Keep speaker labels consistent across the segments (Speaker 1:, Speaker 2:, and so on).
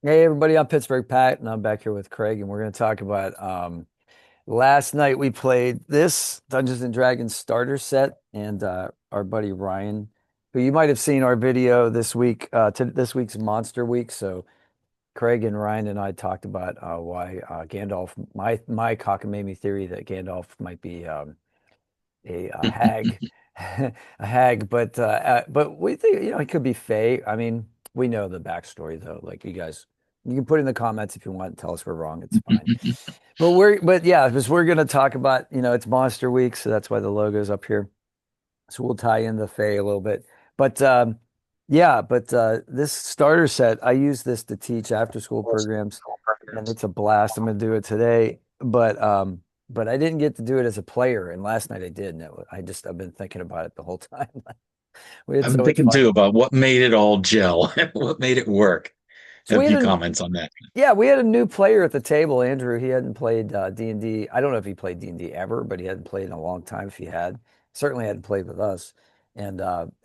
Speaker 1: Hey everybody, I'm Pittsburgh Pat, and I'm back here with Craig, and we're going to talk about last night we played this Dungeons and Dragons starter set, and our buddy Ryan, who you might have seen our video this week, to this week's Monster Week. So Craig and Ryan and I talked about why Gandalf, my cockamamie theory that Gandalf might be a hag, a hag, but we think he could be Fey. I mean, we know the backstory though. Like you guys, you can put in the comments if you want. Tell us we're wrong. It's fine. But yeah, because we're gonna talk about it's Monster Week, so that's why the logo's up here. So we'll tie in the Fey a little bit. But yeah, but this starter set, I use this to teach after school programs, and it's a blast. I'm gonna do it today, but I didn't get to do it as a player, and last night I did, and I've been thinking about it the whole time. We had
Speaker 2: I've
Speaker 1: so
Speaker 2: been
Speaker 1: much
Speaker 2: thinking
Speaker 1: fun.
Speaker 2: too about what made it all gel, what made it work.
Speaker 1: So
Speaker 2: Have
Speaker 1: we
Speaker 2: a
Speaker 1: had
Speaker 2: few
Speaker 1: a
Speaker 2: comments on that.
Speaker 1: Yeah, we had a new player at the table, Andrew. He hadn't played D&D. I don't know if he played D&D ever, but he hadn't played in a long time. If he had, certainly hadn't played with us, and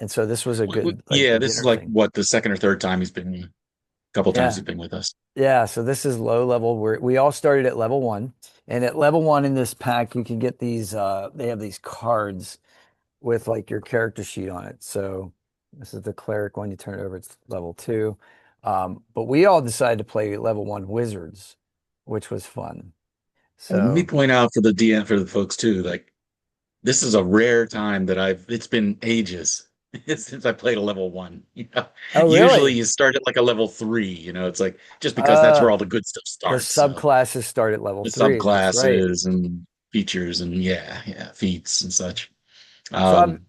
Speaker 1: so this was a good like
Speaker 2: Yeah, this is
Speaker 1: beginner
Speaker 2: like
Speaker 1: thing.
Speaker 2: what the second or third time he's been, a couple times
Speaker 1: Yeah.
Speaker 2: he's been with us.
Speaker 1: Yeah, so this is low level. We all started at level one. And at level one in this pack, you can get these they have these cards with like your character sheet on it. So this is the cleric one. You turn it over, it's level two. But we all decided to play level one wizards, which was fun.
Speaker 2: And let me
Speaker 1: So
Speaker 2: point out for the DM for the folks too, like this is a rare time that it's been ages since I played a level one.
Speaker 1: oh
Speaker 2: Usually
Speaker 1: really?
Speaker 2: you start at like a level three, it's like just because that's where all the good stuff
Speaker 1: The
Speaker 2: starts. So
Speaker 1: subclasses start at level
Speaker 2: the
Speaker 1: three. That's right.
Speaker 2: subclasses and features and yeah, feats and such.
Speaker 1: So I'm
Speaker 2: Um,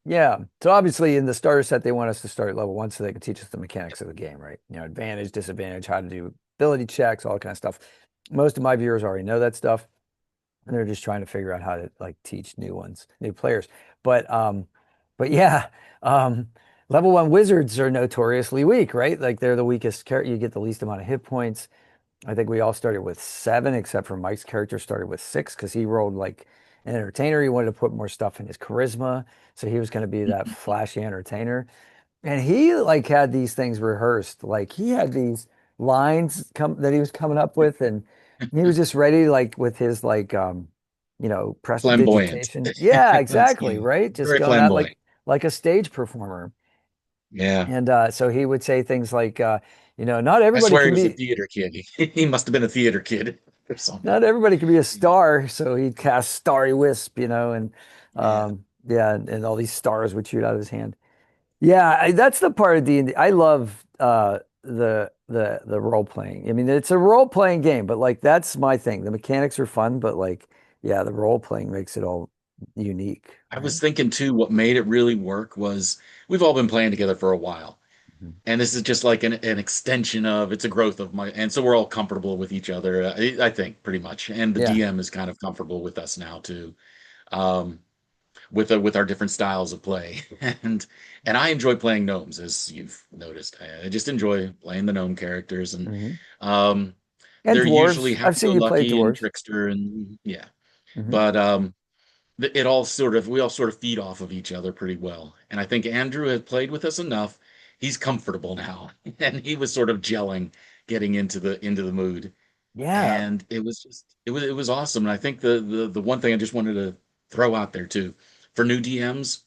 Speaker 1: Yeah. So obviously in the starter set, they want us to start at level one so they can teach us the mechanics of the game, right? Advantage, disadvantage, how to do ability checks, all that kind of stuff. Most of my viewers already know that stuff, and they're just trying to figure out how to like teach new players. But um, but yeah, um, level one wizards are notoriously weak, right? Like they're the weakest character. You get the least amount of hit points. I think we all started with seven, except for Mike's character started with six because he rolled like an entertainer. He wanted to put more stuff in his charisma. So he was going to be that flashy entertainer. And he like had these things rehearsed. Like he had these lines that he was coming up with, and he was just ready, like with his
Speaker 2: Flamboyant.
Speaker 1: prestidigitation. Yeah,
Speaker 2: That's,
Speaker 1: exactly, right? Just
Speaker 2: very
Speaker 1: going out
Speaker 2: flamboyant.
Speaker 1: like a stage performer.
Speaker 2: Yeah.
Speaker 1: And so he would say things like, not
Speaker 2: I
Speaker 1: everybody
Speaker 2: swear he
Speaker 1: can
Speaker 2: was a
Speaker 1: be.
Speaker 2: theater kid. He must have been a theater kid or something.
Speaker 1: Not everybody can be a star, so he'd cast Starry Wisp, and
Speaker 2: Yeah.
Speaker 1: yeah, and all these stars would shoot out of his hand. Yeah, that's the part of D&D. I love the role playing. I mean, it's a role playing game, but like that's my thing. The mechanics are fun, but like, yeah, the role playing makes it all unique,
Speaker 2: I
Speaker 1: right?
Speaker 2: was thinking too, what made it really work was we've all been playing together for a while.
Speaker 1: Mhm.
Speaker 2: And this is just like an extension of it's a growth of and so we're all comfortable with each other, I think pretty much. And the
Speaker 1: Yeah.
Speaker 2: DM is kind of comfortable with us now too. Um, with our different styles of play. And I enjoy playing gnomes, as you've noticed. I just enjoy playing the gnome characters, and
Speaker 1: Hmm.
Speaker 2: um,
Speaker 1: And
Speaker 2: they're usually
Speaker 1: dwarves. I've seen you play
Speaker 2: happy-go-lucky and
Speaker 1: dwarves.
Speaker 2: trickster, and yeah.
Speaker 1: Hmm.
Speaker 2: But we all sort of feed off of each other pretty well. And I think Andrew has played with us enough. He's comfortable now, and he was sort of gelling, getting into the mood.
Speaker 1: Yeah.
Speaker 2: And it was awesome. And I think the one thing I just wanted to throw out there too, for new DMs,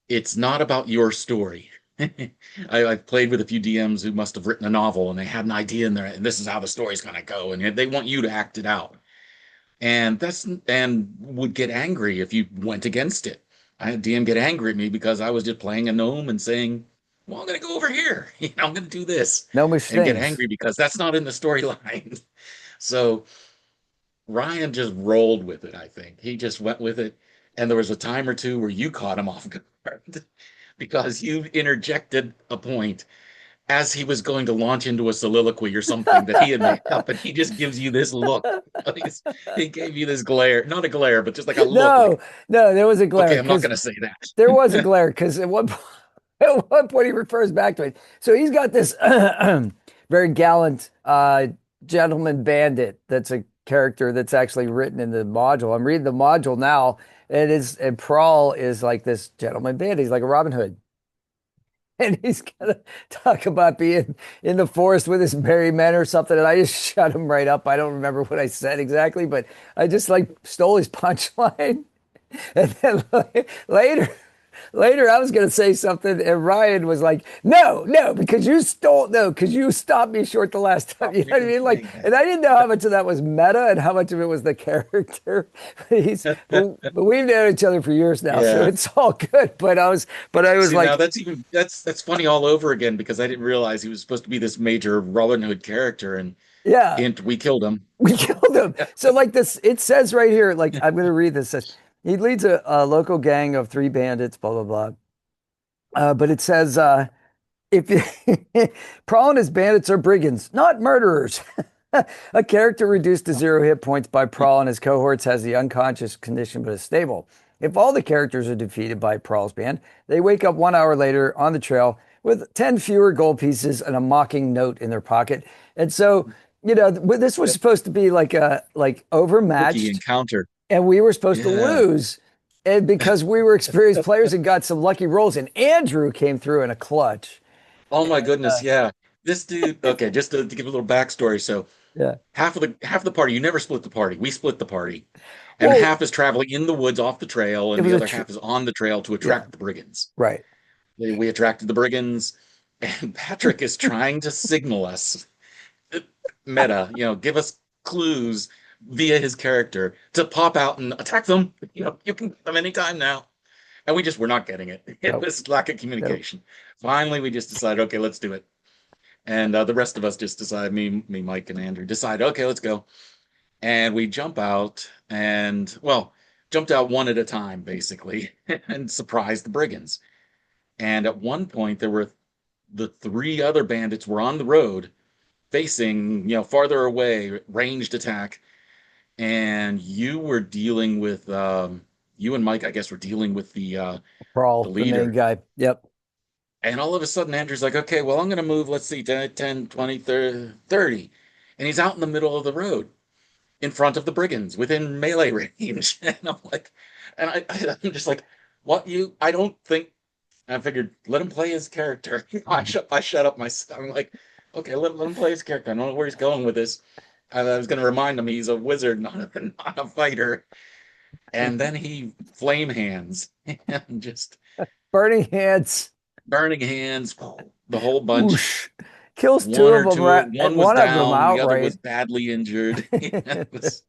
Speaker 2: it's not about your story. I've played with a few DMs who must have written a novel and they had an idea in there, and this is how the story's going to go, and they want you to act it out, and would get angry if you went against it. I had DM get angry at me because I was just playing a gnome and saying, "Well, I'm going to go over here. I'm going to do this,"
Speaker 1: Gnomish
Speaker 2: and get
Speaker 1: things.
Speaker 2: angry because that's not in the storyline. So Ryan just rolled with it, I think. He just went with it. And there was a time or two where you caught him off guard because you interjected a point as he was going to launch into a soliloquy or something that he had made up. And he just gives you this look. He gave you this glare, not a glare, but just like a look
Speaker 1: No,
Speaker 2: like,
Speaker 1: no, there was a glare
Speaker 2: okay, I'm not
Speaker 1: because
Speaker 2: going to say
Speaker 1: there was a
Speaker 2: that.
Speaker 1: glare because at one point, at one point he refers back to it. So he's got this very gallant gentleman bandit that's a character that's actually written in the module. I'm reading the module now. And Prawl is like this gentleman bandit. He's like a Robin Hood. and he's gonna talk about being in the forest with his merry men or something, and I just shut him right up. I don't remember what I said exactly, but I just like stole his punchline. And then later, later, I was going to say something, and Ryan was like, "No, no, because you stole, no, because you stopped me short the last time."
Speaker 2: Stop
Speaker 1: You
Speaker 2: me
Speaker 1: know what I
Speaker 2: from
Speaker 1: mean? Like,
Speaker 2: saying
Speaker 1: and I didn't know how much of that was meta and how much of it was the character.
Speaker 2: that.
Speaker 1: But we've known each other for years now, so
Speaker 2: Yeah.
Speaker 1: it's all good. But I was
Speaker 2: See, now
Speaker 1: like,
Speaker 2: that's funny all over again because I didn't realize he was supposed to be this major Robin Hood character, and
Speaker 1: "Yeah,
Speaker 2: hint, we killed him.
Speaker 1: we killed him." So like this, it says right here, like I'm going to read this. It says he leads a local gang of three bandits, blah blah blah. But it says. If you, Prawn and his bandits are brigands, not murderers. A character reduced to 0 hit points by Prawl and his cohorts has the unconscious condition but is stable. If all the characters are defeated by Prawl's band, they wake up 1 hour later on the trail with 10 fewer gold pieces and a mocking note in their pocket. And so, this was supposed to be like a like
Speaker 2: Rookie
Speaker 1: overmatched,
Speaker 2: encounter.
Speaker 1: and we were supposed to
Speaker 2: Yeah.
Speaker 1: lose. And because we were experienced players and got some lucky rolls, and Andrew came through in a clutch.
Speaker 2: Oh my
Speaker 1: And
Speaker 2: goodness, yeah. This dude, okay, just to give a little backstory. So
Speaker 1: yeah.
Speaker 2: half of the party, you never split the party. We split the party. And
Speaker 1: Well,
Speaker 2: half is traveling in the woods off the trail,
Speaker 1: it
Speaker 2: and
Speaker 1: was
Speaker 2: the
Speaker 1: a
Speaker 2: other half is on the trail to
Speaker 1: yeah,
Speaker 2: attract the brigands.
Speaker 1: right.
Speaker 2: We attracted the brigands, and Patrick is trying to signal us meta, give us clues via his character to pop out and attack them. You can get them anytime now. And we just were not getting it. It
Speaker 1: No,
Speaker 2: was lack of
Speaker 1: no.
Speaker 2: communication. Finally, we just decided, okay, let's do it. And the rest of us just decided, me, Mike, and Andrew decided, okay, let's go. And we jump out and, well, jumped out one at a time, basically, and surprised the brigands. And at one point, there were the three other bandits were on the road facing, farther away, ranged attack. And you and Mike, I guess, were dealing with the
Speaker 1: Brawl, the main
Speaker 2: leader.
Speaker 1: guy. Yep.
Speaker 2: And all of a sudden, Andrew's like, okay, well, I'm going to move, let's see, 10, 20, 30, 30. And he's out in the middle of the road in front of the brigands within melee range. And I'm like, I'm just like, what I don't think, I figured, let him play his character. I shut up myself. I'm like, okay, let him play his character. I don't know where he's going with this. I was going to remind him he's a wizard, not a fighter. And then he flame hands and just
Speaker 1: Burning hands.
Speaker 2: burning hands, the whole bunch.
Speaker 1: Whoosh. Kills two
Speaker 2: One
Speaker 1: of
Speaker 2: or
Speaker 1: them,
Speaker 2: two,
Speaker 1: right?
Speaker 2: one was
Speaker 1: One of them
Speaker 2: down, the other
Speaker 1: outright.
Speaker 2: was badly injured. It was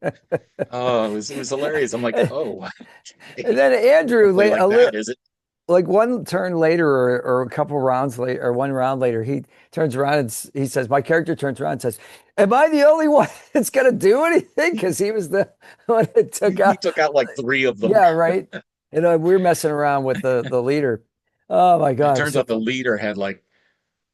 Speaker 2: hilarious. I'm like,
Speaker 1: And
Speaker 2: oh,
Speaker 1: then Andrew,
Speaker 2: play like that, is it?
Speaker 1: like one turn later or a couple rounds later or one round later, he turns around and he says, my character turns around and says, am I the only one that's going to do anything? Because he was the one that took
Speaker 2: He
Speaker 1: out.
Speaker 2: took out like three of them.
Speaker 1: Yeah, right. And we're messing around with the leader. Oh my
Speaker 2: And it
Speaker 1: God.
Speaker 2: turns
Speaker 1: So
Speaker 2: out the leader had like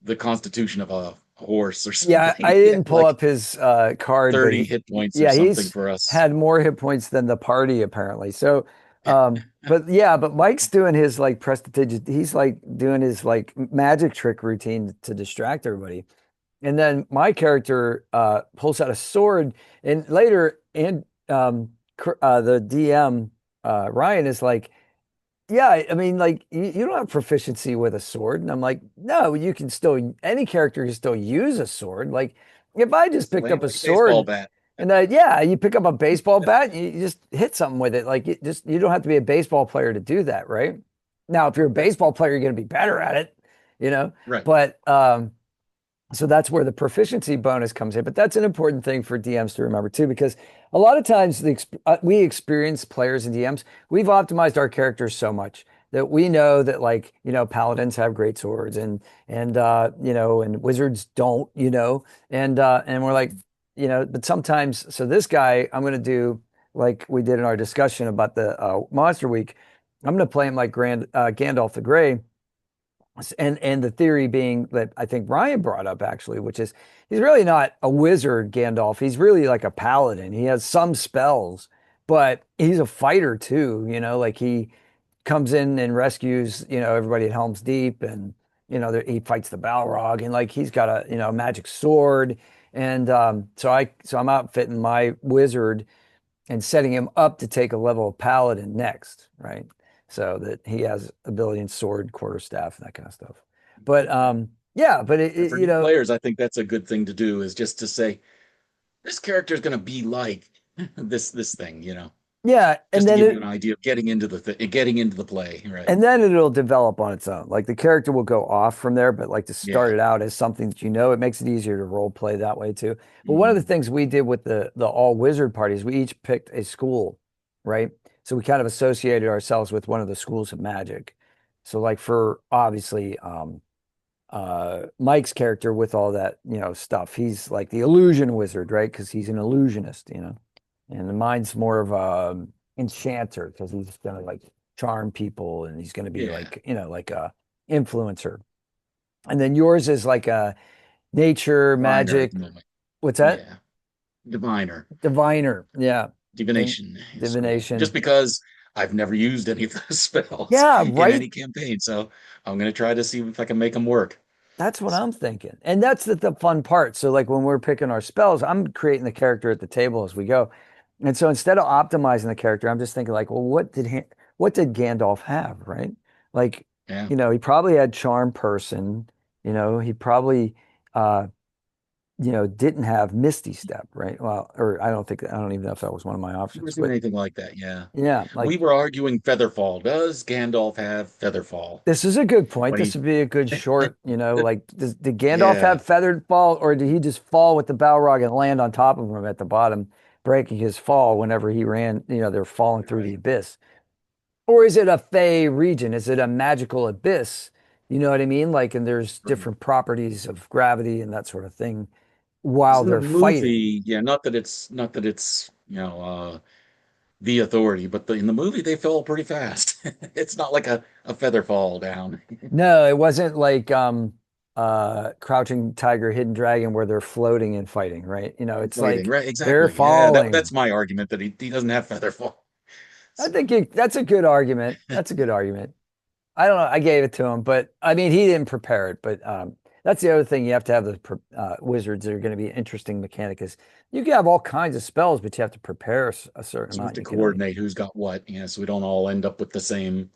Speaker 2: the constitution of a horse or
Speaker 1: yeah,
Speaker 2: something.
Speaker 1: I
Speaker 2: He had
Speaker 1: didn't pull
Speaker 2: like
Speaker 1: up his card, but
Speaker 2: 30 hit points or
Speaker 1: yeah,
Speaker 2: something
Speaker 1: he's
Speaker 2: for us.
Speaker 1: had more hit points than the party apparently. So, but yeah, but Mike's doing his like prestidigitation. He's like doing his like magic trick routine to distract everybody. And then my character pulls out a sword, and later, and the DM Ryan is like, yeah, I mean, like you don't have proficiency with a sword. And I'm like, no, you can still, any character can still use a sword. Like if I just picked
Speaker 2: Sling
Speaker 1: up a
Speaker 2: like a baseball
Speaker 1: sword
Speaker 2: bat.
Speaker 1: and yeah, you pick up a baseball bat, you just hit something with it. Like you don't have to be a baseball player to do that, right? Now, if you're a baseball player, you're going to be better at it, you know?
Speaker 2: Right.
Speaker 1: But so that's where the proficiency bonus comes in. But that's an important thing for DMs to remember too, because a lot of times we experienced players and DMs, we've optimized our characters so much that we know that like, paladins have great swords and wizards don't, and we're like, but sometimes, so this guy, I'm going to do like we did in our discussion about the Monster Week. I'm going to play him like Gandalf the Grey, and the theory being that I think Ryan brought up actually, which is he's really not a wizard, Gandalf. He's really like a paladin. He has some spells, but he's a fighter too. Like he comes in and rescues everybody at Helm's Deep, and he fights the Balrog, and like he's got a magic sword, and so I'm outfitting my wizard and setting him up to take a level of paladin next, right? So that he has ability in sword, quarterstaff, and that kind of stuff. But yeah, but
Speaker 2: And for new players, I think that's a good thing to do is just to say this character is going to be like this thing,
Speaker 1: yeah,
Speaker 2: just to give you an idea of getting into the play, right?
Speaker 1: and then it'll develop on its own. Like the character will go off from there, but like to start
Speaker 2: Yeah.
Speaker 1: it out as something that you know, it makes it easier to role play that way too. But one of the
Speaker 2: Hmm.
Speaker 1: things we did with the all wizard parties, we each picked a school, right? So we kind of associated ourselves with one of the schools of magic. So like for obviously Mike's character with all that, stuff, he's like the illusion wizard, right? Because he's an illusionist. And mine's more of a enchanter because he's gonna like charm people and he's gonna be
Speaker 2: Yeah.
Speaker 1: like, like a influencer. And then yours is like a nature
Speaker 2: Diviner at
Speaker 1: magic.
Speaker 2: the moment.
Speaker 1: What's that?
Speaker 2: Yeah. Diviner.
Speaker 1: Diviner. Yeah. And
Speaker 2: Divination is cool. Just
Speaker 1: divination.
Speaker 2: because I've never used any of those spells
Speaker 1: Yeah,
Speaker 2: in
Speaker 1: right.
Speaker 2: any campaign, so I'm going to try to see if I can make them work.
Speaker 1: That's what I'm thinking. And that's the fun part. So like when we're picking our spells, I'm creating the character at the table as we go. And so instead of optimizing the character, I'm just thinking like, well, what did Gandalf have, right? Like,
Speaker 2: Yeah.
Speaker 1: he probably had charm person, he probably didn't have Misty Step, right? Well, or I don't even know if that was one of my
Speaker 2: Never
Speaker 1: options,
Speaker 2: seen
Speaker 1: but
Speaker 2: anything like that. Yeah.
Speaker 1: yeah,
Speaker 2: We
Speaker 1: like
Speaker 2: were arguing Featherfall. Does Gandalf have Featherfall?
Speaker 1: this is a good point.
Speaker 2: When
Speaker 1: This
Speaker 2: he,
Speaker 1: would be a good short, like did Gandalf
Speaker 2: yeah,
Speaker 1: have feathered fall or did he just fall with the Balrog and land on top of him at the bottom, breaking his fall whenever he ran, they're falling through the
Speaker 2: right.
Speaker 1: abyss? Or is it a fey region? Is it a magical abyss? You know what I mean? Like, and there's
Speaker 2: Right.
Speaker 1: different properties of gravity and that sort of thing
Speaker 2: Because
Speaker 1: while
Speaker 2: in the
Speaker 1: they're fighting.
Speaker 2: movie, yeah, not that it's the authority, but in the movie they fell pretty fast. It's not like a feather fall down.
Speaker 1: No, it wasn't like Crouching Tiger, Hidden Dragon where they're floating and fighting, right? It's
Speaker 2: Fighting,
Speaker 1: like
Speaker 2: right?
Speaker 1: they're
Speaker 2: Exactly. Yeah, that's
Speaker 1: falling.
Speaker 2: my argument that he doesn't have feather fall.
Speaker 1: I
Speaker 2: So,
Speaker 1: think that's a good argument. That's a good argument. I don't know. I gave it to him, but I mean, he didn't prepare it. But that's the other thing. You have to have the wizards that are going to be an interesting mechanic is you can have all kinds of spells, but you have to prepare a certain
Speaker 2: so we have
Speaker 1: amount.
Speaker 2: to
Speaker 1: You can only
Speaker 2: coordinate who's got what, so we don't all end up with the same.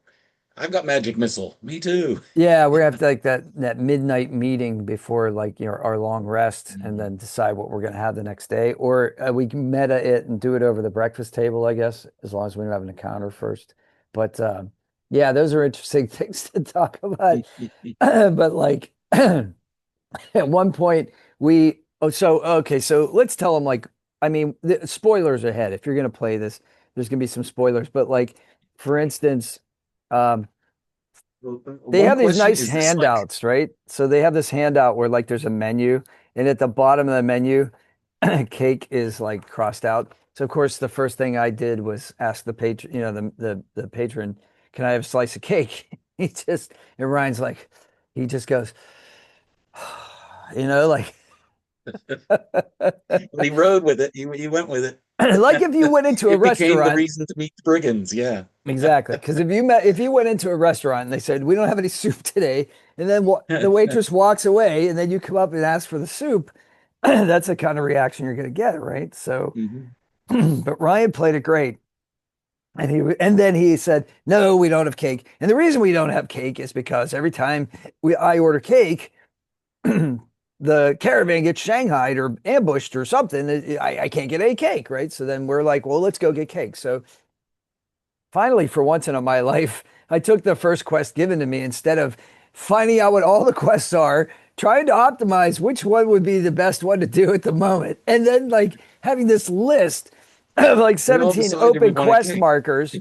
Speaker 2: I've got magic missile. Me too.
Speaker 1: Yeah, we have to like that midnight meeting before like our long rest, and
Speaker 2: Mhm.
Speaker 1: then decide what we're going to have the next day, or we can meta it and do it over the breakfast table, I guess, as long as we don't have an encounter first. But yeah, those are interesting things to talk about. But like at one point so okay, so let's tell them like I mean the spoilers ahead. If you're going to play this, there's going to be some spoilers, but like for instance. Um, they
Speaker 2: One
Speaker 1: have these
Speaker 2: question
Speaker 1: nice
Speaker 2: is this like
Speaker 1: handouts, right? So they have this handout where like there's a menu, and at the bottom of the menu, cake is like crossed out. So of course, the first thing I did was ask the patron, the patron, can I have a slice of cake? And Ryan's like, he just goes, like
Speaker 2: he rode with it. He went with it.
Speaker 1: like if you went into a
Speaker 2: It became the
Speaker 1: restaurant.
Speaker 2: reason to meet the brigands. Yeah.
Speaker 1: Exactly. Because if you went into a restaurant and they said, we don't have any soup today, and then the waitress walks away, and then you come up and ask for the soup, that's the kind of reaction you're going to get, right? So,
Speaker 2: Mhm.
Speaker 1: but Ryan played it great. And then he said, no, we don't have cake. And the reason we don't have cake is because every time I order cake, the caravan gets shanghaied or ambushed or something. I can't get any cake, right? So then we're like, well, let's go get cake. So finally, for once in my life, I took the first quest given to me instead of finding out what all the quests are, trying to optimize which one would be the best one to do at the moment, and then like having this list of like
Speaker 2: We all
Speaker 1: 17
Speaker 2: decided we
Speaker 1: open
Speaker 2: wanted
Speaker 1: quest
Speaker 2: cake.
Speaker 1: markers,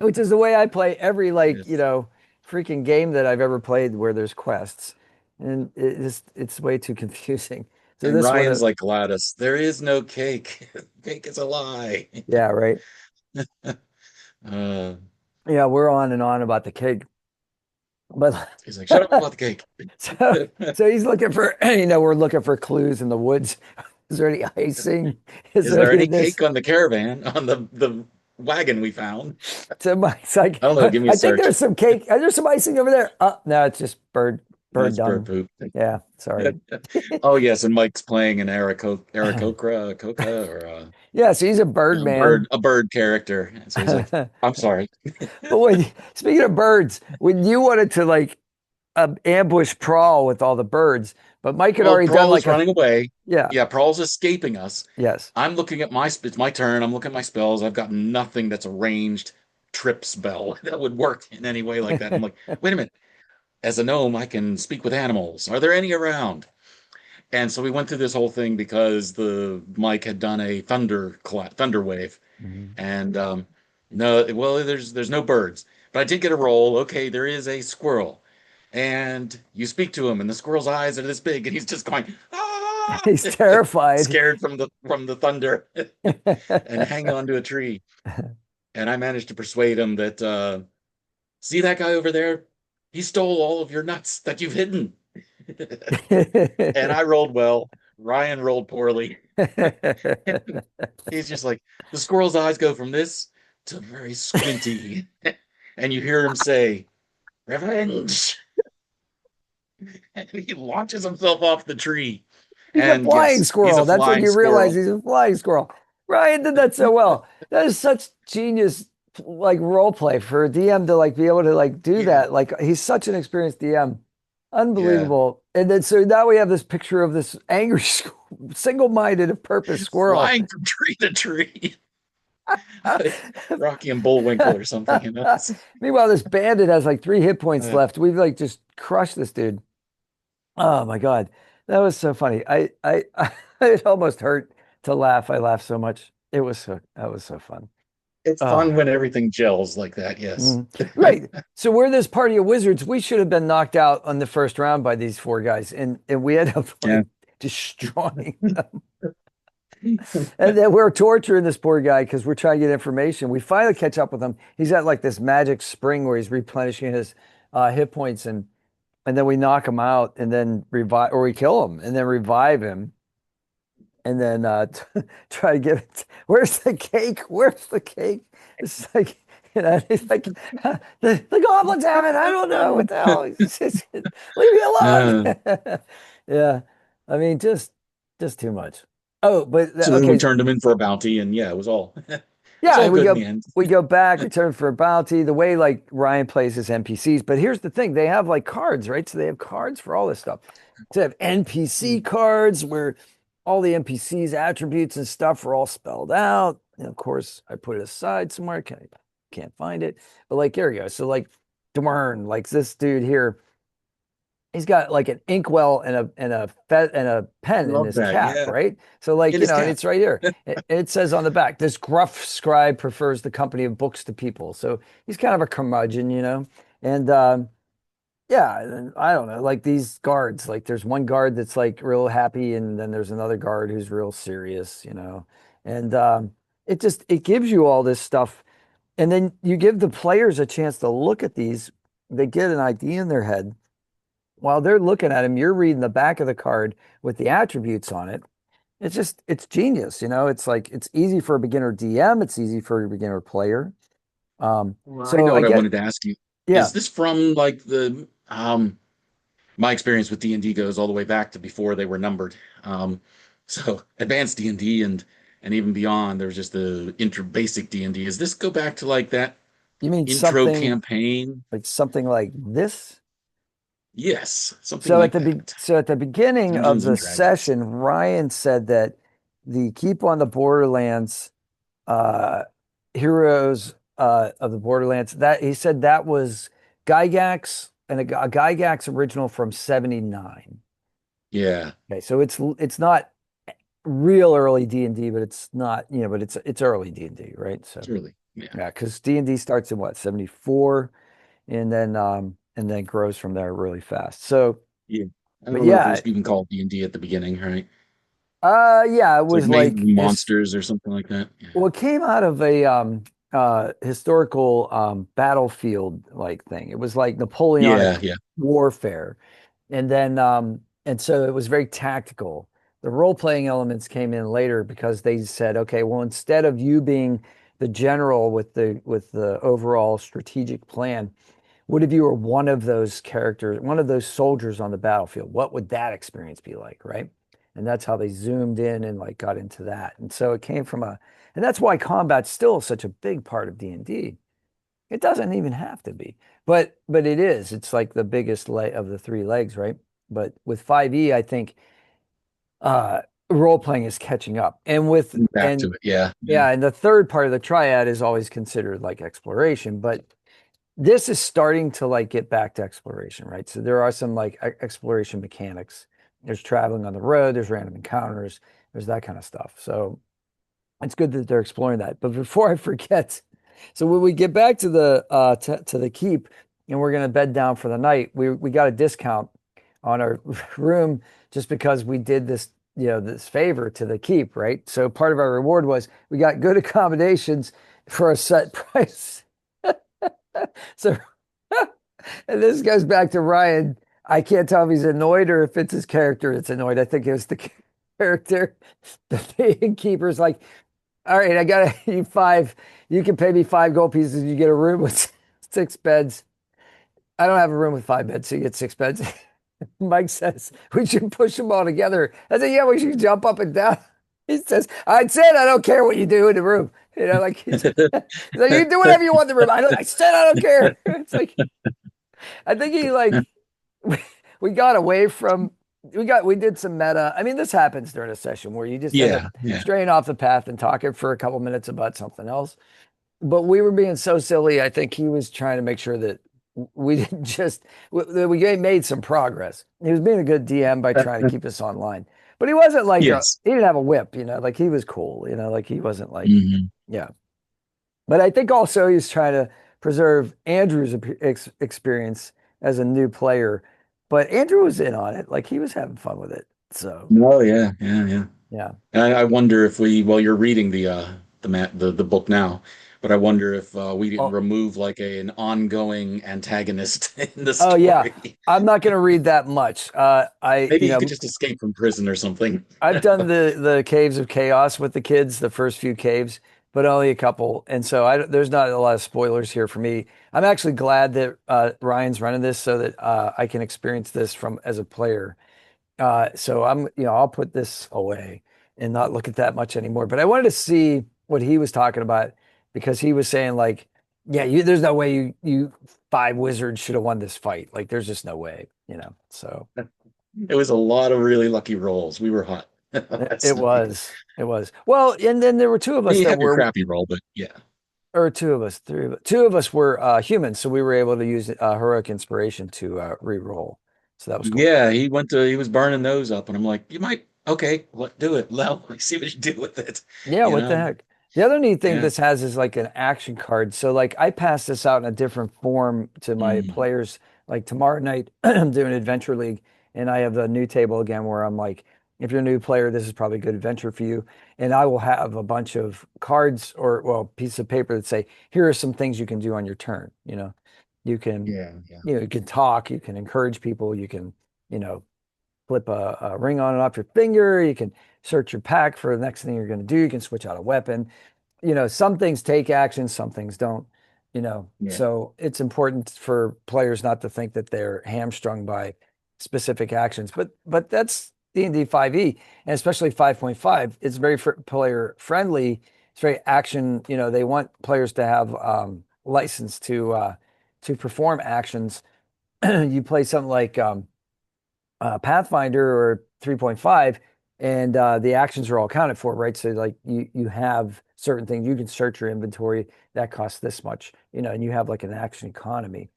Speaker 1: which is the way I play every like,
Speaker 2: Yes.
Speaker 1: freaking game that I've ever played where there's quests. And it's way too confusing. So
Speaker 2: And
Speaker 1: this one,
Speaker 2: Ryan's like Gladys, there is no cake. Cake is a lie.
Speaker 1: yeah, right.
Speaker 2: Uh,
Speaker 1: Yeah, we're on and on about the cake. But
Speaker 2: he's like, shut up about the cake.
Speaker 1: so he's looking for, we're looking for clues in the woods. Is there any icing? Is
Speaker 2: Is
Speaker 1: there
Speaker 2: there
Speaker 1: any of
Speaker 2: any
Speaker 1: this?
Speaker 2: cake on the caravan on the wagon we found?
Speaker 1: It's like,
Speaker 2: I don't know. Give me a
Speaker 1: I think
Speaker 2: search.
Speaker 1: there's some cake. Is there some icing over there? No, it's just bird
Speaker 2: That's bird
Speaker 1: dung.
Speaker 2: poop.
Speaker 1: Yeah, sorry.
Speaker 2: Oh yes, and Mike's playing an Aarakocra, Coca, or
Speaker 1: Yeah, so he's a bird
Speaker 2: a bird,
Speaker 1: man.
Speaker 2: a bird character. And so he's like,
Speaker 1: But
Speaker 2: "I'm sorry."
Speaker 1: when speaking of birds, when you wanted to like ambush prawl with all the birds, but Mike had
Speaker 2: Well,
Speaker 1: already done
Speaker 2: Prawl
Speaker 1: like
Speaker 2: is
Speaker 1: a
Speaker 2: running away.
Speaker 1: yeah,
Speaker 2: Yeah, Prawl's escaping us.
Speaker 1: yes.
Speaker 2: I'm looking at it's my turn. I'm looking at my spells. I've got nothing that's a ranged trip spell that would work in any way like that. I'm like, wait a minute. As a gnome, I can speak with animals. Are there any around? And so we went through this whole thing because the Mike had done a thunder wave,
Speaker 1: Mhm.
Speaker 2: and no, well, there's no birds, but I did get a roll. Okay, there is a squirrel, and you speak to him, and the squirrel's eyes are this big, and he's just going ah,
Speaker 1: He's terrified.
Speaker 2: scared from the thunder, and hanging onto a tree. And I managed to persuade him that see that guy over there? He stole all of your nuts that you've hidden. And I rolled well. Ryan rolled poorly. He's just like the squirrel's eyes go from this to very squinty, and you hear him say, "Revenge!" And he launches himself off the tree.
Speaker 1: He's a
Speaker 2: And
Speaker 1: flying
Speaker 2: yes, he's a
Speaker 1: squirrel. That's when
Speaker 2: flying
Speaker 1: you realize
Speaker 2: squirrel.
Speaker 1: he's a flying squirrel. Ryan did that so well. That is such genius like role play for a DM to like be able to like do
Speaker 2: Yeah,
Speaker 1: that. Like he's such an experienced DM.
Speaker 2: yeah.
Speaker 1: Unbelievable. And then so now we have this picture of this angry, single-minded of purpose squirrel.
Speaker 2: Flying from tree to tree, like Rocky and Bullwinkle or something.
Speaker 1: Meanwhile, this bandit has like 3 hit points
Speaker 2: Uh,
Speaker 1: left. We've like just crushed this dude. Oh my God. That was so funny. It almost hurt to laugh. I laughed so much. That was so fun.
Speaker 2: it's
Speaker 1: Oh,
Speaker 2: fun when everything gels like that. Yes.
Speaker 1: mm. Right. So we're this party of wizards. We should have been knocked out on the first round by these four guys, and we end up
Speaker 2: Yeah.
Speaker 1: like destroying them. And then we're torturing this poor guy because we're trying to get information. We finally catch up with him. He's at like this magic spring where he's replenishing his hit points, and then we knock him out, and then revive, or we kill him, and then revive him, and then try to get it. Where's the cake? Where's the cake? It's like, he's like, the goblins have it. I don't know what the hell. Leave me
Speaker 2: Uh,
Speaker 1: alone. Yeah, I mean, just too much. Oh, but
Speaker 2: so then we
Speaker 1: okay,
Speaker 2: turned him in for a bounty, and yeah, it was all it's
Speaker 1: yeah,
Speaker 2: all
Speaker 1: and
Speaker 2: good in the end.
Speaker 1: we go back, return for a bounty, the way like Ryan plays his NPCs. But here's the thing, they have like cards, right? So they have cards for all this stuff. So they have NPC cards where all the NPCs attributes and stuff are all spelled out. And of course, I put it aside somewhere. Can't find it. But like here we go. So like Dwern, like this dude here, he's got like an inkwell and a pen in
Speaker 2: Love
Speaker 1: his
Speaker 2: that.
Speaker 1: cap,
Speaker 2: Yeah,
Speaker 1: right? So like,
Speaker 2: in his
Speaker 1: and
Speaker 2: cap.
Speaker 1: it's right here. It says on the back, this gruff scribe prefers the company of books to people. So he's kind of a curmudgeon. And yeah, and I don't know, like these guards, like there's one guard that's like real happy, and then there's another guard who's real serious. And it gives you all this stuff, and then you give the players a chance to look at these. They get an idea in their head while they're looking at him, you're reading the back of the card with the attributes on it. It's genius. It's like, it's easy for a beginner DM, it's easy for a beginner player.
Speaker 2: Well, I
Speaker 1: So
Speaker 2: know
Speaker 1: I
Speaker 2: what I
Speaker 1: get,
Speaker 2: wanted to ask you.
Speaker 1: yeah,
Speaker 2: Is this from like the my experience with D&D goes all the way back to before they were numbered. So advanced D&D and even beyond, there was just the intro basic D&D. Does this go back to like that
Speaker 1: you mean
Speaker 2: intro campaign?
Speaker 1: something like this?
Speaker 2: Yes, something like that.
Speaker 1: So at the beginning of
Speaker 2: Dungeons
Speaker 1: the
Speaker 2: and Dragons.
Speaker 1: session, Ryan said that the Keep on the Borderlands uh heroes of the Borderlands, that he said that was Gygax, and a Gygax original from 79.
Speaker 2: Yeah,
Speaker 1: Okay, so it's not real early D&D, but it's not, but it's early D&D, right? So
Speaker 2: surely. Yeah.
Speaker 1: yeah, because D&D starts in what, 74, and then grows from there really fast. So,
Speaker 2: Yeah. I
Speaker 1: but
Speaker 2: don't know if it
Speaker 1: yeah,
Speaker 2: was even called D&D at the beginning, right?
Speaker 1: yeah, it
Speaker 2: It's like
Speaker 1: was
Speaker 2: made
Speaker 1: like
Speaker 2: monsters or something like that. Yeah.
Speaker 1: well, it came out of a historical battlefield like thing. It was like
Speaker 2: Yeah,
Speaker 1: Napoleonic
Speaker 2: yeah.
Speaker 1: warfare. And so it was very tactical. The role-playing elements came in later because they said, okay, well, instead of you being the general with the overall strategic plan, what if you were one of those characters, one of those soldiers on the battlefield? What would that experience be like, right? And that's how they zoomed in and like got into that. And so it came from and that's why combat's still such a big part of D&D. It doesn't even have to be. but it is. It's like the biggest leg of the three legs, right? But with 5e, I think uh role playing is catching up. And with
Speaker 2: Back
Speaker 1: and
Speaker 2: to it. Yeah. Yeah.
Speaker 1: yeah, and the third part of the triad is always considered like exploration, but this is starting to like get back to exploration, right? So there are some like exploration mechanics. There's traveling on the road, there's random encounters, there's that kind of stuff. So it's good that they're exploring that. But before I forget, so when we get back to the keep and we're gonna bed down for the night, we got a discount on our room just because we did this, this favor to the keep, right? So part of our reward was we got good accommodations for a set price. So and this goes back to Ryan. I can't tell if he's annoyed or if it's his character that's annoyed. I think it was the character. The innkeeper's like, all right, I got you five. You can pay me 5 gold pieces. You get a room with 6 beds. I don't have a room with 5 beds, so you get 6 beds. Mike says we should push them all together. I said, yeah, we should jump up and down. He says, I said I don't care what you do in the room. Like he's like, you do whatever you want in the room. I said I don't care. It's like I think he like we, we got away from we did some meta. I mean, this happens during a session where you just end up
Speaker 2: Yeah. Yeah.
Speaker 1: straying off the path and talking for a couple minutes about something else. But we were being so silly. I think he was trying to make sure that we didn't just that we made some progress. He was being a good DM by trying to keep us online. But he wasn't like
Speaker 2: Yes.
Speaker 1: he didn't have a whip, like he was cool, like he wasn't like,
Speaker 2: Hmm.
Speaker 1: yeah. But I think also he's trying to preserve Andrew's experience as a new player. But Andrew was in on it. Like he was having fun with it. So,
Speaker 2: Oh yeah. Yeah. Yeah.
Speaker 1: yeah.
Speaker 2: I wonder if we, well, you're reading the book now, but I wonder if we didn't
Speaker 1: Oh,
Speaker 2: remove like an ongoing antagonist in the
Speaker 1: oh yeah.
Speaker 2: story.
Speaker 1: I'm not going to read that much.
Speaker 2: Maybe you could just escape from prison or something.
Speaker 1: I've done the caves of chaos with the kids, the first few caves, but only a couple. And so there's not a lot of spoilers here for me. I'm actually glad that Ryan's running this so that I can experience this from as a player. So I'll put this away and not look at that much anymore. But I wanted to see what he was talking about because he was saying like, yeah, there's no way you 5 wizards should have won this fight. Like, there's just no way. So
Speaker 2: It was a lot of really lucky rolls. We were hot
Speaker 1: it,
Speaker 2: last
Speaker 1: it
Speaker 2: night.
Speaker 1: was, it was. Well, and then there were two of
Speaker 2: I mean,
Speaker 1: us
Speaker 2: you
Speaker 1: that
Speaker 2: have your
Speaker 1: were,
Speaker 2: crappy roll, but yeah.
Speaker 1: or two of us, two of us were humans, so we were able to use heroic inspiration to re-roll. So that was cool.
Speaker 2: Yeah, he was burning those up, and I'm like, you might, okay, what do it. Well, see what you do with it,
Speaker 1: Yeah,
Speaker 2: you
Speaker 1: what the
Speaker 2: know?
Speaker 1: heck? The other neat thing
Speaker 2: Yeah.
Speaker 1: this has is like an action card. So like I pass this out in a different form to my
Speaker 2: Mm,
Speaker 1: players. Like tomorrow night, I'm doing Adventure League, and I have the new table again where I'm like, if you're a new player, this is probably a good adventure for you. And I will have a bunch of cards or well, pieces of paper that say, here are some things you can do on your turn. You can,
Speaker 2: yeah, yeah,
Speaker 1: you can talk, you can encourage people, you can, you know, flip a ring on and off your finger. You can search your pack for the next thing you're going to do. You can switch out a weapon. Some things take action, some things don't.
Speaker 2: yeah,
Speaker 1: So it's important for players not to think that they're hamstrung by specific actions. But that's D&D 5e, and especially 5.5. It's very player friendly. It's very action. They want players to have license to perform actions. You play something like Pathfinder or 3.5, and the actions are all accounted for, right? So like you have certain things you can search your inventory that costs this much, and you have like an action economy,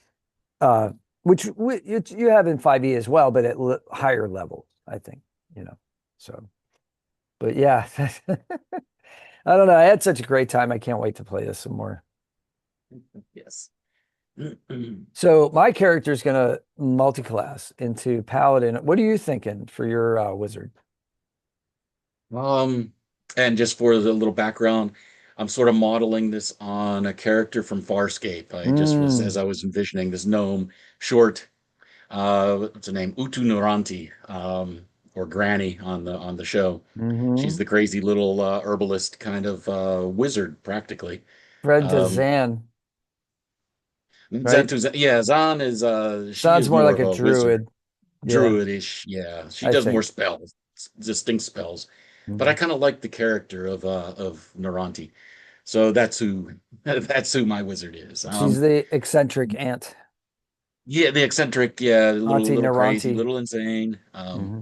Speaker 1: uh, which you have in 5e as well, but at higher levels, I think, you know. So, but yeah, I don't know. I had such a great time. I can't wait to play this some more.
Speaker 2: yes.
Speaker 1: So my character is gonna multi-class into paladin. What are you thinking for your wizard?
Speaker 2: Um, and just for the little background, I'm sort of modeling this on a character from Farscape. I just was, as
Speaker 1: Mm.
Speaker 2: I was envisioning this gnome, short, what's her name? Utu Nuranti, or Granny on the show. She's
Speaker 1: Hmm.
Speaker 2: the crazy little herbalist kind of wizard, practically.
Speaker 1: Fred to
Speaker 2: Um,
Speaker 1: Zan, right?
Speaker 2: Zantu, yeah, Zan is she
Speaker 1: Sounds
Speaker 2: is
Speaker 1: more
Speaker 2: more
Speaker 1: like
Speaker 2: of
Speaker 1: a
Speaker 2: a wizard,
Speaker 1: druid. Yeah,
Speaker 2: druidish. Yeah, she
Speaker 1: I
Speaker 2: does more
Speaker 1: think.
Speaker 2: spells, distinct spells. But I
Speaker 1: Mhm.
Speaker 2: kind of like the character of Naranti. So that's who that's who my wizard is.
Speaker 1: She's the eccentric aunt.
Speaker 2: Yeah, the eccentric, yeah, a little
Speaker 1: Auntie
Speaker 2: little crazy,
Speaker 1: Naranti.
Speaker 2: little insane.
Speaker 1: Hmm.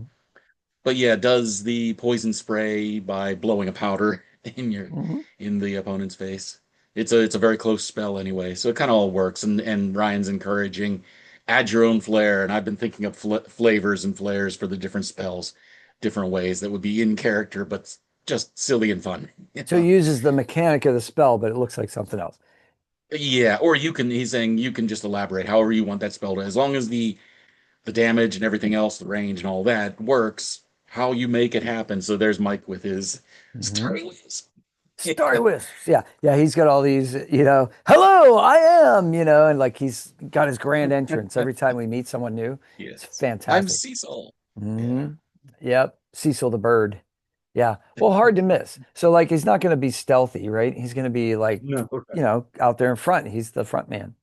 Speaker 2: But yeah, does the poison spray by blowing a powder
Speaker 1: Hmm.
Speaker 2: in the opponent's face. It's a very close spell anyway, so it kind of all works. And Ryan's encouraging add your own flair, and I've been thinking of flavors and flares for the different spells, different ways that would be in character, but just silly and fun.
Speaker 1: So he uses the mechanic of the spell, but it looks like something else.
Speaker 2: Yeah, or you can. He's saying you can just elaborate however you want that spell to, as long as the damage and everything else, the range and all that works, how you make it happen. So there's Mike with his
Speaker 1: Hmm.
Speaker 2: Star Wars.
Speaker 1: Story wisps. Yeah. Yeah. He's got all these, hello, I am, and like he's got his grand entrance every time we meet someone new. It's
Speaker 2: Yes. I'm
Speaker 1: fantastic.
Speaker 2: Cecil. Yeah.
Speaker 1: Hmm. Yep. Cecil the bird. Yeah. Well, hard to miss. So, like, he's not going to be stealthy, right? He's going to be like,
Speaker 2: No.
Speaker 1: out there in front. He's the front man.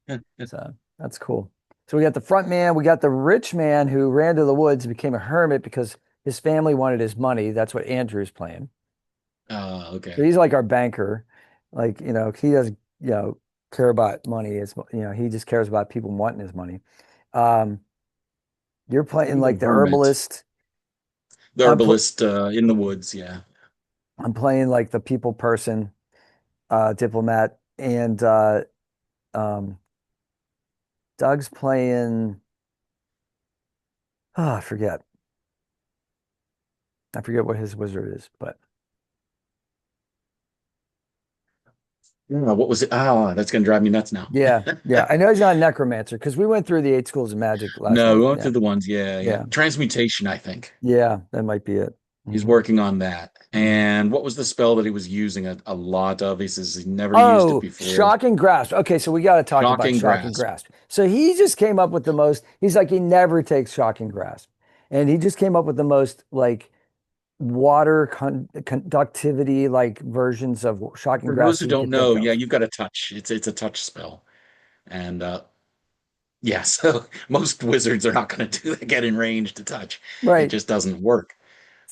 Speaker 1: So that's cool. So we got the front man. We got the rich man who ran to the woods and became a hermit because his family wanted his money. That's what Andrew's playing. So
Speaker 2: Okay.
Speaker 1: he's like our banker. Like, he doesn't, care about money. He just cares about people wanting his money. Um, you're playing
Speaker 2: I'm the
Speaker 1: like the
Speaker 2: hermit.
Speaker 1: herbalist.
Speaker 2: The
Speaker 1: I'm pl
Speaker 2: herbalist in the woods. Yeah.
Speaker 1: I'm playing like the people person, diplomat, and um, Doug's playing. Oh, I forget what his wizard is, but
Speaker 2: Yeah. What was it? Ah, that's gonna drive me nuts now.
Speaker 1: yeah, yeah. I know he's not a necromancer because we went through the 8 schools of magic last
Speaker 2: No, we
Speaker 1: night.
Speaker 2: went
Speaker 1: Yeah,
Speaker 2: through the ones. Yeah, yeah.
Speaker 1: yeah,
Speaker 2: Transmutation, I think.
Speaker 1: yeah. That might be it.
Speaker 2: He's
Speaker 1: Hmm.
Speaker 2: working on that.
Speaker 1: Hmm.
Speaker 2: And what was the spell that he was using a lot of? He says he never used it
Speaker 1: Oh,
Speaker 2: before.
Speaker 1: shocking grasp. Okay, so we got to talk about
Speaker 2: Shocking
Speaker 1: shocking
Speaker 2: grasp.
Speaker 1: grasp. So he just came up with the most. He's like he never takes shocking grasp, and he just came up with the most like water conductivity like versions of shocking
Speaker 2: For those
Speaker 1: grasp
Speaker 2: who
Speaker 1: he
Speaker 2: don't
Speaker 1: could think
Speaker 2: know, yeah,
Speaker 1: of.
Speaker 2: you've got a touch. It's a touch spell. And yeah, so most wizards are not going to do that, get in range to touch. It
Speaker 1: Right.
Speaker 2: just doesn't work.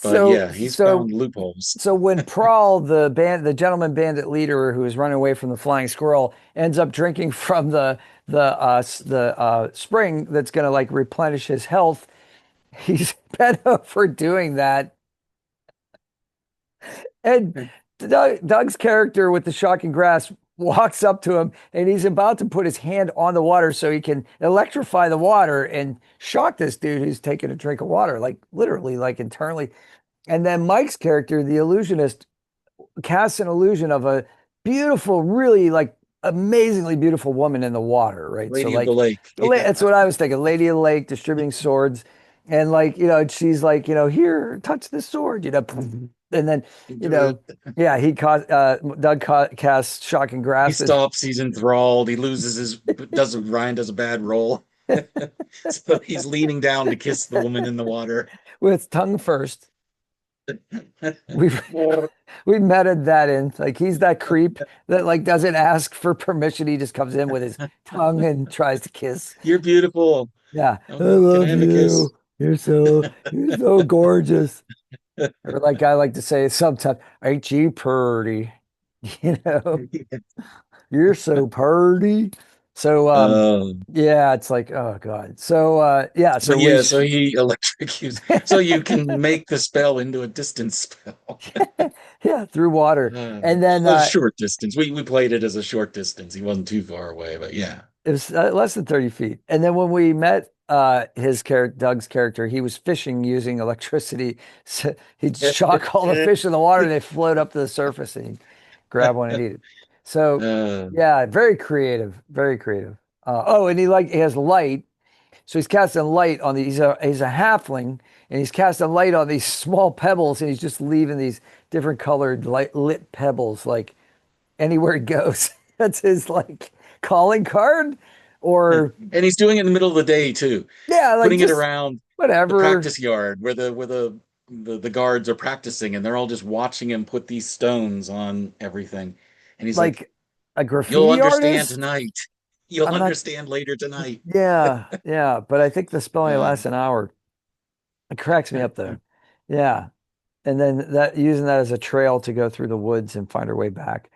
Speaker 2: But
Speaker 1: So
Speaker 2: yeah, he's
Speaker 1: so
Speaker 2: found loopholes.
Speaker 1: so when Prawl, the gentleman bandit leader who is running away from the flying squirrel, ends up drinking from the spring that's going to like replenish his health, he's bent over doing that. And Doug's character with the shocking grasp walks up to him and he's about to put his hand on the water so he can electrify the water and shock this dude who's taking a drink of water, like literally, like internally. And then Mike's character, the illusionist, casts an illusion of a beautiful, really like amazingly beautiful woman in the water, right? So
Speaker 2: Lady of the
Speaker 1: like
Speaker 2: Lake. Yeah.
Speaker 1: that's what I was thinking. Lady of the Lake distributing swords. And like, she's like, here, touch this sword, and then, you know, yeah, casts shocking
Speaker 2: He
Speaker 1: grasp
Speaker 2: stops, he's enthralled, he loses his does Ryan does a bad roll. So he's leaning down to kiss the woman in the water.
Speaker 1: with tongue first. We've we meted that in. Like he's that creep that like doesn't ask for permission. He just comes in with his tongue and tries to kiss.
Speaker 2: You're beautiful.
Speaker 1: Yeah. I
Speaker 2: Can I
Speaker 1: love
Speaker 2: have a kiss?
Speaker 1: you. You're so gorgeous. Or like I like to say sometimes, ain't you pretty? You know, you're so pretty. So
Speaker 2: Um,
Speaker 1: yeah, it's like, oh God. So yeah, so
Speaker 2: but yeah, so he electrocutes. So you can make the spell into a distance spell.
Speaker 1: yeah, through water.
Speaker 2: Uh,
Speaker 1: And then
Speaker 2: a short distance. We played it as a short distance. He wasn't too far away, but yeah.
Speaker 1: it was less than 30 feet. And then when we met his character, Doug's character, he was fishing using electricity. So he'd shock all the fish in the water, they float up to the surface and he'd grab one and eat it. So
Speaker 2: Uh,
Speaker 1: yeah, very creative, very creative. Oh, and he has light. So he's casting light on he's a halfling and he's casting light on these small pebbles and he's just leaving these different colored light lit pebbles like anywhere he goes. That's his like calling card or
Speaker 2: and he's doing it in the middle of the day too,
Speaker 1: yeah, like
Speaker 2: putting it
Speaker 1: just
Speaker 2: around the
Speaker 1: whatever,
Speaker 2: practice yard where the guards are practicing, and they're all just watching him put these stones on everything. And he's like,
Speaker 1: like a
Speaker 2: "You'll
Speaker 1: graffiti
Speaker 2: understand
Speaker 1: artist.
Speaker 2: tonight. You'll
Speaker 1: I'm not,
Speaker 2: understand later tonight."
Speaker 1: yeah, yeah, but I think the spell only
Speaker 2: Uh,
Speaker 1: lasts an hour. It cracks me up though. Yeah. And then that using that as a trail to go through the woods and find our way back.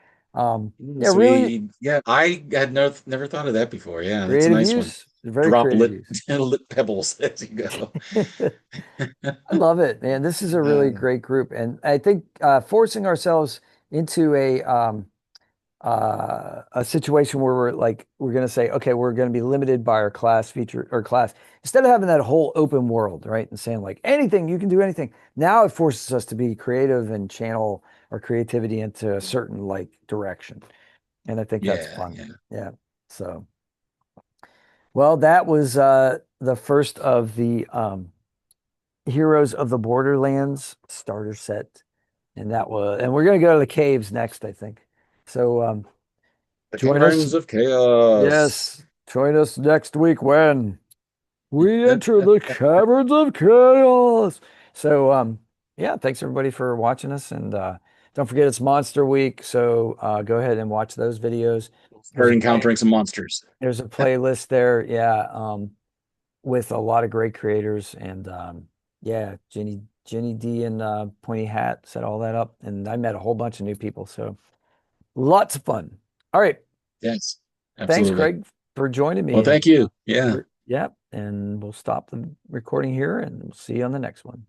Speaker 1: Yeah,
Speaker 2: so
Speaker 1: really
Speaker 2: yeah, I had never thought of that before. Yeah, that's a
Speaker 1: creative
Speaker 2: nice one.
Speaker 1: use. very
Speaker 2: drop
Speaker 1: creative use.
Speaker 2: lit pebbles as you go.
Speaker 1: I love it, man. This is a really
Speaker 2: Uh,
Speaker 1: great group, and I think forcing ourselves into a situation where we're going to say, okay, we're going to be limited by our class feature or class instead of having that whole open world, right? And saying like anything, you can do anything. Now it forces us to be creative and channel our creativity into a certain like direction. And I think that's
Speaker 2: yeah,
Speaker 1: fun.
Speaker 2: yeah.
Speaker 1: Yeah. So, well, that was the first of the Heroes of the Borderlands starter set. And we're going to go to the caves next, I think. So,
Speaker 2: The
Speaker 1: join us.
Speaker 2: Caverns of Chaos.
Speaker 1: Yes, join us next week when we enter the caverns of chaos. So, yeah, thanks everybody for watching us, and don't forget it's Monster Week. So go ahead and watch those videos. There's
Speaker 2: Start
Speaker 1: a play.
Speaker 2: encountering some monsters.
Speaker 1: There's a playlist there. Yeah, with a lot of great creators, and yeah, Jenny D and Pointy Hat set all that up, and I met a whole bunch of new people. So lots of fun. All right.
Speaker 2: Yes,
Speaker 1: Thanks,
Speaker 2: absolutely.
Speaker 1: Craig, for joining
Speaker 2: Well,
Speaker 1: me. And
Speaker 2: thank you. Yeah.
Speaker 1: yeah, and we'll stop the recording here and we'll see you on the next one.